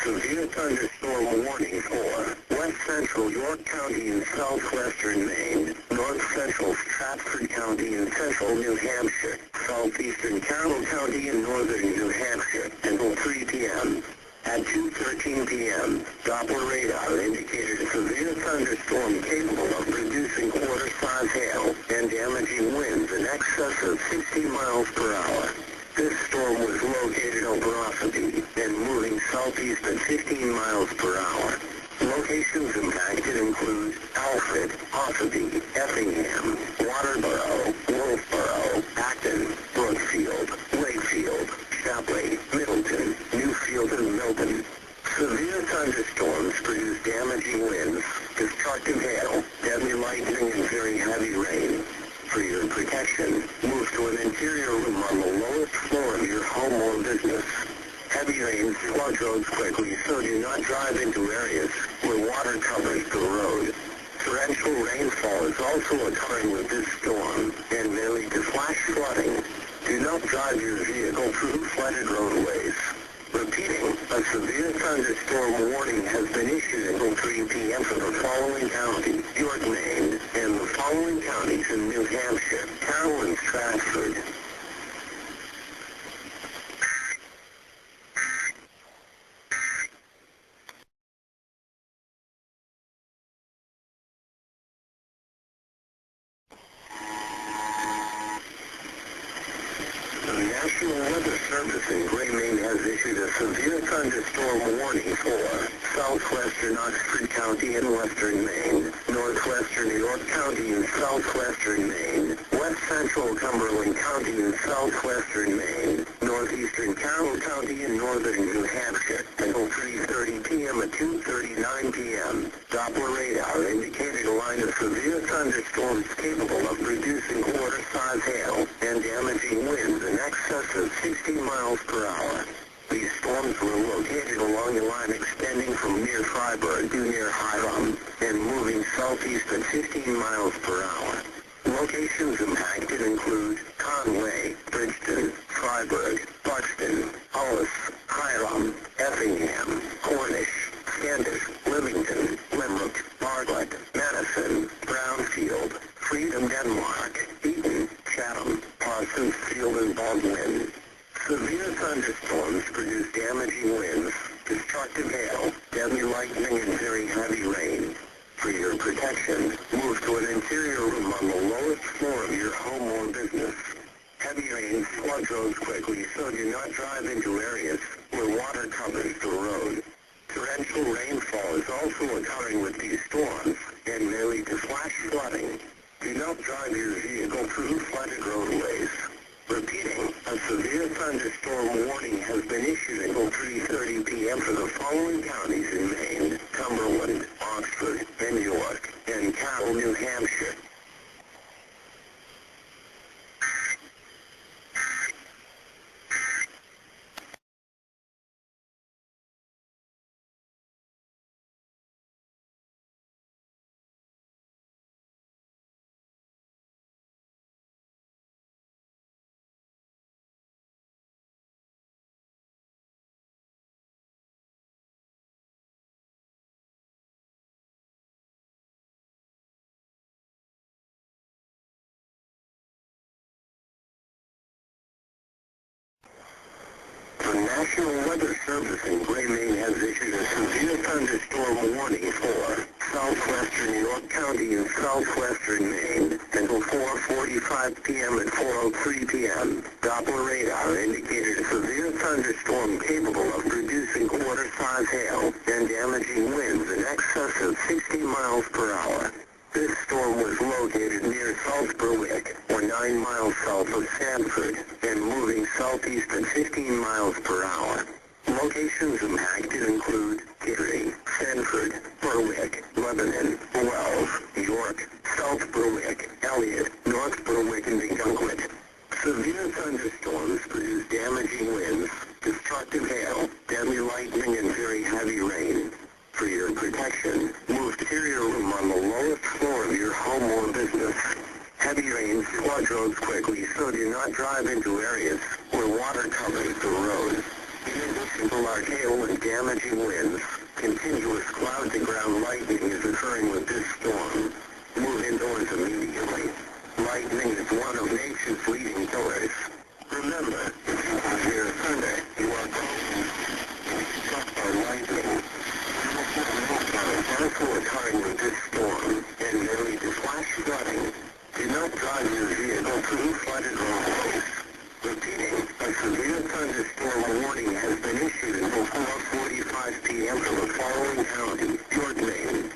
severe thunderstorm warning for west central York County in southwestern Maine, north central Stratford County in central New Hampshire, southeastern Carroll County in northern New Hampshire, until 3 p.m. At 2:13 p.m., Doppler radar indicated a severe thunderstorm capable of producing quarter-size hail and damaging winds in excess of 60 miles per hour. This storm was located over Ossipee and moving southeast at 15 miles per hour. Locations impacted include Alfred, Ossipee, Effingham, Waterboro, Wolfboro, Acton, Brookfield, Wakefield, Shapley, Middleton, Newfield, and Milton. Severe thunderstorms produce damaging winds, destructive hail, deadly lightning, and very heavy rain. For your protection, move to an interior room on the lowest floor of your home or business. Heavy rains flood roads quickly, so do not drive into areas where water covers the road. Torrential rainfall is also occurring with this storm and may lead to flash flooding. Do not drive your vehicle through flooded roadways. Repeating, a severe thunderstorm warning has been issued until 3 p.m. for the following counties: York, Maine, and the following counties in New Hampshire: Carroll and Stratford. The National Weather Service in Gray, Maine has issued a severe thunderstorm warning for southwestern Oxford County in western Maine, northwestern York County in southwestern Maine, west central Cumberland County in southwestern Maine, northeastern Carroll County in northern New Hampshire, until 3:30 p.m. at 2:39 p.m. Doppler radar indicated a line of severe thunderstorms capable of producing quarter-size hail and damaging winds in excess of 60 miles per hour. These storms were located along a line extending from near Freiburg to near Hiram and moving southeast at 15 miles per hour. Locations impacted include Conway, Bridgeton, Freiburg, Buxton, Hollis, Hiram, Effingham, Cornish, Standish, Livingston, Limerick, Bartlett, Madison, Brownfield, Freedom, Denmark, Eaton, Chatham, Parsons Field, and Baldwin. Severe thunderstorms produce damaging winds, destructive hail, deadly lightning, and very heavy rain. For your protection, move to an interior room on the lowest floor of your home or business. Heavy rains flood roads quickly, so do not drive into areas where water covers the road. Torrential rainfall is also occurring with these storms and may lead to flash flooding. Do not drive your vehicle through flooded roadways. Repeating, a severe thunderstorm warning has been issued until 3:30 p.m. for the following counties in Maine: Cumberland, Oxford, and York, and Carroll, New Hampshire. The National Weather Service in Gray, Maine has issued a severe thunderstorm warning for southwestern York County in southwestern Maine until 4:45 p.m. at 4:03 p.m. Doppler radar indicated a severe thunderstorm capable of producing quarter-size hail and damaging winds in excess of 60 miles per hour. This storm was located near South Berwick, or 9 miles south of Sanford, and moving southeast at 15 miles per hour. Locations impacted include Kittery, Sanford, Berwick, Lebanon, Wells, York, South Berwick, Elliott, North Berwick, and Gunkwit. Severe thunderstorms produce damaging winds, destructive hail, deadly lightning, and very heavy rain. For your protection, move to your room on the lowest floor of your home or business. Heavy rains flood roads quickly, so do not drive into areas where water covers the road. In addition to large hail and damaging winds. Continuous cloud-to-ground lightning is occurring with this storm. Move indoors immediately. Lightning is one of nature's leading killers. Remember, if you hear thunder, you are close. Struck by lightning. Also occurring with this storm, and may lead to flash flooding. Do not drive your vehicle through flooded roadways. Repeating, a severe thunderstorm warning has been issued until 4:45 p.m. for the following county: York, Maine,